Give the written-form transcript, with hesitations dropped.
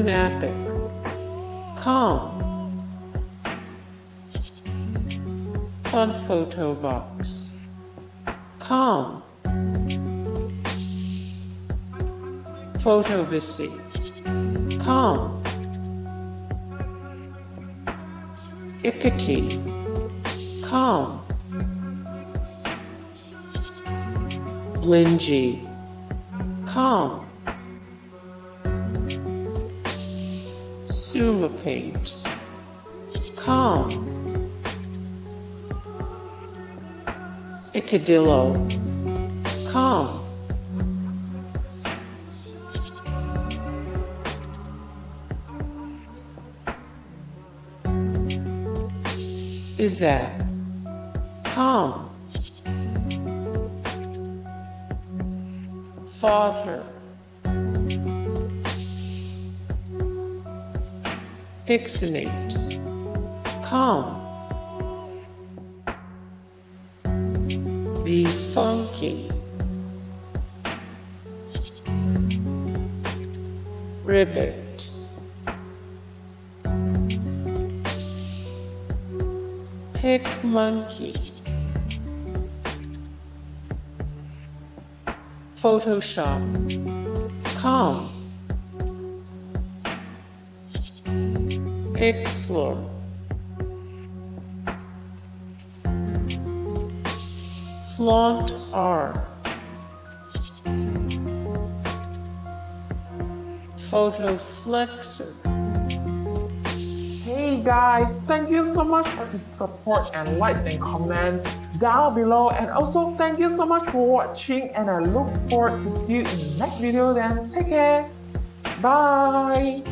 lunatic, calm, fun photo box, calm, photo busy, calm, ickety, calm, blingy, calm, Suma paint, calm, Icadillo, calm, Izak, calm, Fotor, Pixinate, calm, BeFunky, Ribbet, PicMonkey, Photoshop, calm, Pixlr, flauntR, FotoFlexer. Hey guys, thank you so much for the support and likes and comments down below, and also thank you so much for watching, and I look forward to see you in the next video. Then take care, bye.